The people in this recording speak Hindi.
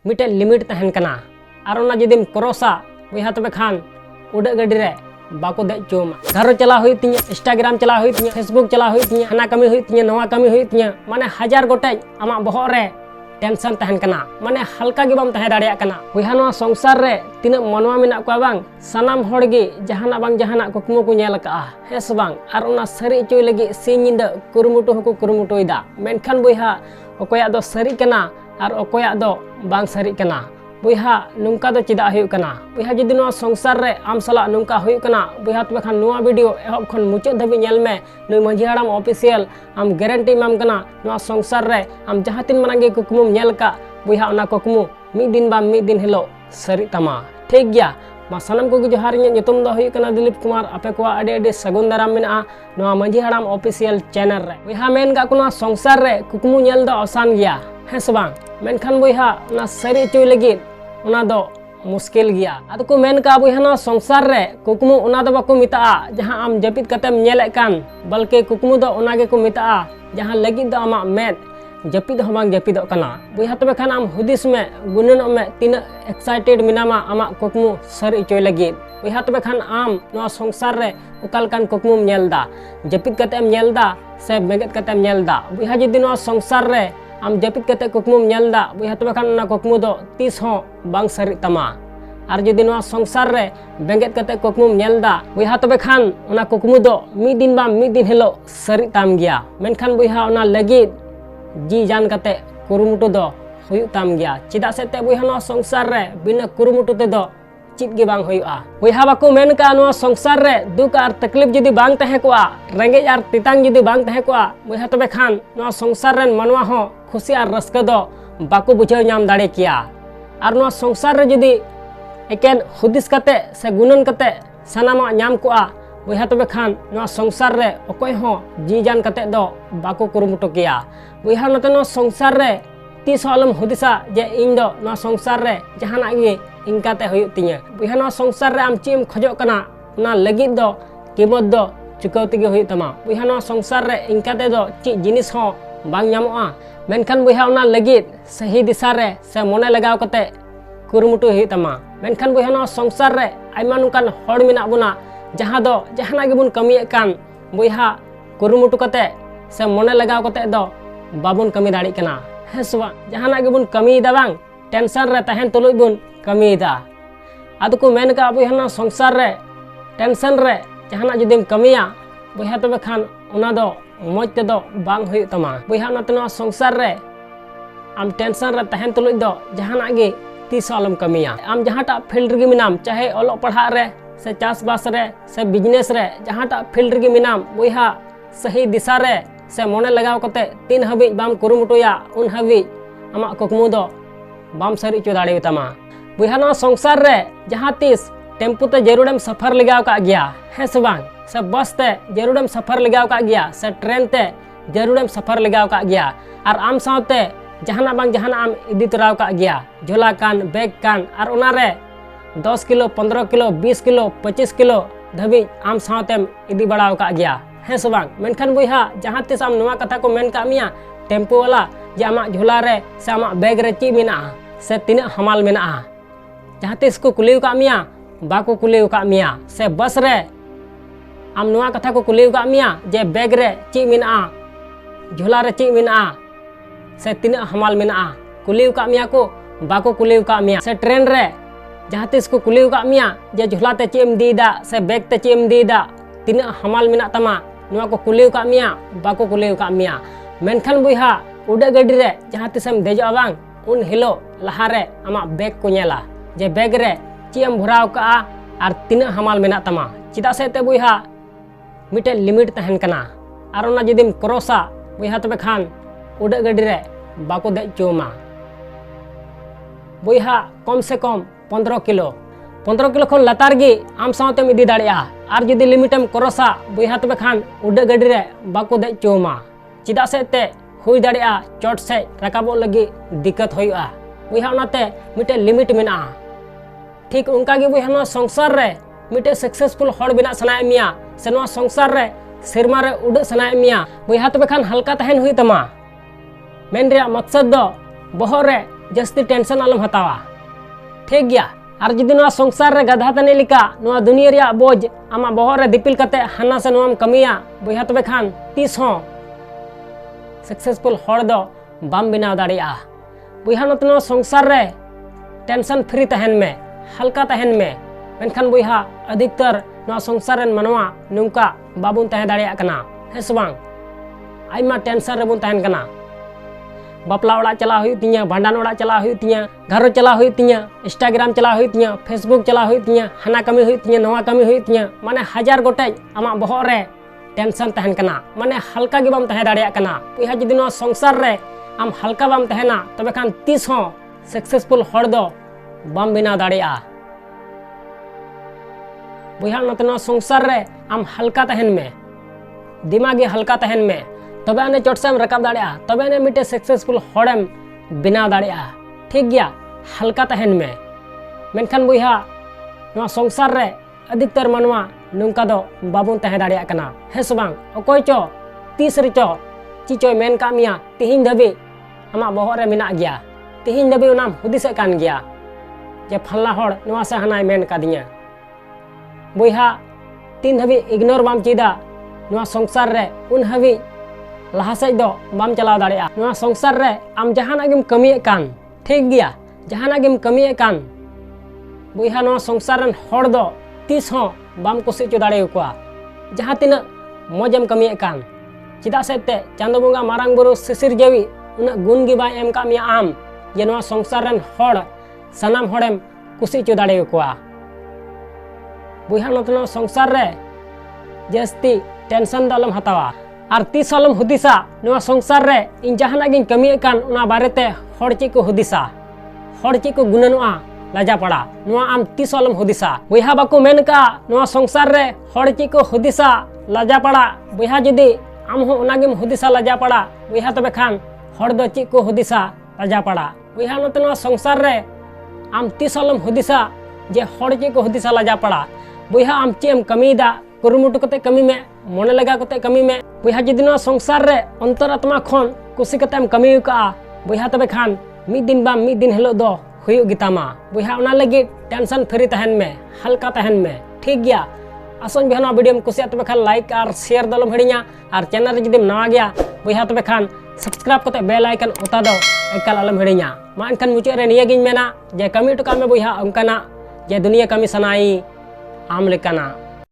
मिटे लिमिट तहन कना और ओना जदिम क्रॉसा बुहा तबे खान उड़ा गाड़ी रे बाको दे चोमा घर चला हुई तिया इंस्टाग्राम चला हुई तिया फेसबुक चला हुई तिया हना कमी हुई तिया नवा कमी हुई तिया माने हजार गोटे आमा बहर रे टेंशन तहन कना माने हल्का गे बाम तहे दाड़िया कना बुहा नो संसार रे तिना मनवा मेना को बांग सनाम हड़ गे जहाना बांग जहाना कुकमु को नेल का हेस बांग और ओना सरी चोय लगी सिंह निंदा कुरुमुटु हको कुरुमुटुइदा मेनखान बुहा अकोया दो सरी कना और अकोया दो बांग सरी कना बुहा नुंका दो चिदा हुई कना बुहा जदि नो संसार रे आम सला नुंका हुई कना बुहा तबे खान नुआ वीडियो एहब खन मुचाद धाबी नेल मे नुई मांझी हाड़ाम ऑफिशियल आम गारंटी माम कना नुआ संसार रे आम जहां तीन मानगे कुकमु नेल का बुहा ओना कुकमु मिद दिन बा मिद दिन हिलो सरी तमा ठीक गया मा सनम को जोहार इन नितुम दो हुई कना दिलीप कुमार आपे को आडे आडे सगुन दाराम मेना नुआ मांझी हाड़ाम ऑफिशियल चैनल रे बुहा मेन का कुना संसार रे कुकमु नेल दो आसान गया हेस बांग मेनखान बुहा ओना सरी चोय लगी ओना दो मुश्किल गया आदो को मेन का बुहा नो संसार रे कुकमु ओना दो बाको मिता जहां आम जपित कतेम नेले कान बल्कि कुकमु दो ओना गे को मिता जहां लगी दो आमा मेद जपित हो बांग जपित कना बुहा तबे खान आम हुदिस में गुनन में तीना एक्साइटेड मिनामा आमा कुकमु सरी चोय लगी बुहा तबे खान आम नो संसार रे उकाल कान कुकमु नेलदा जपित कतेम नेलदा से बेगत कतेम नेलदा बुहा जदि नो संसार रे आम जपित कते कुकमु नेलदा बुहा तबे खान ना कुकमु दो तीस हो बांग सरी तमा और जदि नो संसार रे बेंगेत कते कुकमु नेलदा बुहा तबे खान ओना कुकमु दो मिद दिन बा मिद दिन हिलो सरी ताम गया मेनखान बुहा ओना लगी जी जान कते कुरुमुटु दो हुयु ताम गया चिदा से ते बुहा नो संसार रे बिना कुरुमुटु ते दो चित गे बांग हुयुआ बुहा बाको मेन का नो संसार रे दुख और तकलीफ जदि बांग तहे कोआ रेंगे और तितांग जदि बांग तहे कोआ बुहा तबे खान नो संसार रेन मनवा हो खुशी और रस्क दो बाको बुझाव नाम दाड़े किया और नो संसार रे जदि एकेन हुदिस कते से गुणन कते सनामा नाम कोआ बुहा तबे खान नो संसार रे अकोय हो जी जान कते दो बाको कुरुमुटु किया बुहा नते नो संसार रे तीस आलम हुदिसा जे इन दो नो संसार रे जहाना गे इनकाते हुयु तिया बुहा नो संसार रे आम चीम खजो कना ना लगी दो कीमत दो चुकौती गे हुयु तमा बुहा नो संसार रे इनकाते दो ची जिनिस हो बांग नामोआ मेनखान बुहा ओना लगी सही दिशा रे से मने लगाव कते कुरुमुटु हुयु तमा मेनखान बुहा नो संसार रे आइमा नुकान हड़ मेना बुना जहां दो जहाना गेबुन कमिये कान बुहा कुरुमुटु कते से मने लगाव कते दो बाबुन कमी दाड़ी कना हेसवा जहाना गेबुन कमी दा बांग टेंशन रे तहन तुलुय बुन कमी दा आदो को मेन का बुहा नो संसार रे टेंशन रे जहाना जदिम कमिया बुहा तबे खान ओना दो मौज ते दो बांग हुयु तमा बुहा नते नो संसार रे आम टेंशन रे तहन तुलुय दो जहाना गे तीस आलम कमिया आम जहाटा फील्ड रे मिनाम चाहे ओलो पढ़ा रे से चास बास रे से बिजनेस रे जहाटा फील्ड रे मिनाम बुहा सही दिशा रे से मने लगाव कते तीन हबी बाम कुरुमुटुया उन हबी आमा कुकमु दो बाम सरी चो दाड़े तमा बुहा नो संसार रे जहां तीस टेम्पू ते जरूरम सफर लगाव का गया है सबांग से बस ते जरूरम सफर लगाव का गया से ट्रेन ते जरूरम सफर लगाव का गया और आम साथे जहाना बांग जहाना आम इदी तराव का गया झोला कान बैग कान और ओना रे 10 किलो 15 किलो 20 किलो 25 किलो धबी आम साथे इदी बढ़ाव का गया है सबांग मेनखान बुहा जहां तीस आम नवा कथा को मेन का मिया टेम्पू वाला जे आमा झोला रे से आमा बैग रे ची मेना से तीना हमाल मेना जहां तीस को कुलिव का मिया बाको कुलिव का मिया से बस रे आम नवा कथा को कुलिव का मिया जे बैग रे ची मेना झोला रे ची मेना से तीना हमाल मेना कुलिव का मिया को बाको कुलिव का मिया से ट्रेन रे जहां तीस को कुलिव का मिया जे झोला ते ची एम दीदा से बैग ते ची एम दीदा तीना हमाल मेना तमा नवा को कुलिव का मिया बाको कुलिव का मिया मेनखान बुहा उड़ा गाड़ी रे जहां तीसम देजो बांग उन हिलो लहारे आमा बैग को नेला जे बैग रे ची एम भराव का और तीना हमाल मेना तमा चिदा से ते बुहा मिटे लिमिट तहन कना और ओना जदिम क्रॉसा बुहा तबे खान उड़ा गाड़ी रे बाको दे चोमा बुहा कम से कम 15 किलो खन लतार गे आम साथेम इदी दाड़िया और जदि लिमिटम क्रॉसा बुहा तबे खान उड़ा गाड़ी रे बाको दे चोमा चिदा से ते हुई दाड़िया चोट से रकाबो लगी दिक्कत होयुआ बुहा ओनाते मिटे लिमिट मेना ठीक उनका गे बुहा नो संसार रे मिटे सक्सेसफुल हड़ बिना सनाय मिया से नो संसार रे सिरमा रे उड़ सनाय मिया बुहा तबे खान हल्का तहन हुई तमा मेन रे मकसद दो बहर रे जस्ती टेंशन आलम हतावा ठीक गया और जुदी नवा संसार रे गधा तने लिका नवा दुनिया रे बोझ आमा बहर रे दिपिल कते हाना से नवाम कमिया बया तबे खान तीस हो सक्सेसफुल हर दो बाम बिनाव दाड़िया बया नतनो संसार रे टेंशन फ्री तहन में हल्का तहन में मेनखान बया अधिकतर नवा संसार रेन मनवा नुंका बाबुन तह दाड़िया कना हेस बांग आइमा टेंशन रे बुन तहन कना बापला ओड़ा चला हुई तिया भांडान ओड़ा चला हुई तिया घर चला हुई तिया इंस्टाग्राम चला हुई तिया फेसबुक चला हुई तिया हाना कमी हुई तिया नवा कमी हुई तिया माने हजार गोटे आमा बहर रे टेंशन तहन कना माने हल्का गे बाम तह दाड़िया कना बया जुदी नवा संसार रे आम हल्का बाम तहना तबे खान तीस हो सक्सेसफुल हर दो बाम बिना दाड़िया बया नतनो संसार रे आम हल्का तहन में दिमागी हल्का तहन में तबे आने चोट से रकाब दाड़िया तबे आने मिटे सक्सेसफुल हड़ेम बिना दाड़िया ठीक गया हल्का तहन में मेनखान बया नवा संसार रे अधिकतर मनवा नुंका दो बाबुन तह दाड़िया कना हेस बांग अकोय चो तीस रे चो चिचोय मेन का मिया तिहिन धबी आमा बहर रे मिना गया तिहिन धबी ओनाम हुदिसे कान गया जे फल्ला हड़ नवा से हनाय मेन कादिया बया तीन धबी इग्नोर बाम चीदा नवा संसार रे उन हबी लहा से दो बाम चलाव दाड़िया नवा संसार रे आम जहाना गेम कमिए कान ठीक गया जहाना गेम कमिए कान बया नवा संसार रन हड़ दो तीस हो बाम कुसी चो दाड़े कोआ जहां तिना मौजम कमिए कान चिदा सेते चांदो बंगा मारांग बुरु सिसिर जेवी उना गुण गी बाय एम का मिया आम जे नवा संसार रन हड़ सनाम हड़ेम कुसी चो दाड़े कोआ बया नतनो संसार रे जस्ती टेंशन दालम हतावा और तीस आलम हुदिसा नवा संसार रे इन जहाना गिन कमिए कान उना बारेते हड़ ची को हुदिसा हड़ ची को गुननुआ लाजा पड़ा नवा आम तीस आलम हुदिसा बया बाको मेन का नवा संसार रे हड़ ची को हुदिसा लाजा पड़ा बया जुदी आम हो उना गिम हुदिसा लाजा पड़ा बया तबे खान हड़ दो ची को हुदिसा लाजा पड़ा बया नते नवा संसार रे आम तीस आलम हुदिसा जे हड़ ची को हुदिसा लाजा पड़ा बया आम चेम कमीदा कुरुमुटु कते कमी में मन लगा कते कमी में बया जुदी नवा संसार रे अंतर आत्मा खन कुसी कतेम कमी का बया तबे खान मिद दिन बाम मिद दिन हेलो दो हुयु गितामा बया उना लगी टेंशन फ्री तहन में हल्का तहन में ठीक गया आसन बिहाना वीडियो में कुसिया तबे खान लाइक और शेयर दलम हिड़िया और चैनल रे जुदी नवा गया बया तबे खान सब्सक्राइब कते बेल आइकन उता दो एकाल अलम हिड़िया मा एनखान मुचाद रे निया गिन मेना जे कमी टका में बया उनकाना जे दुनिया कमी सनाई आम लेकाना।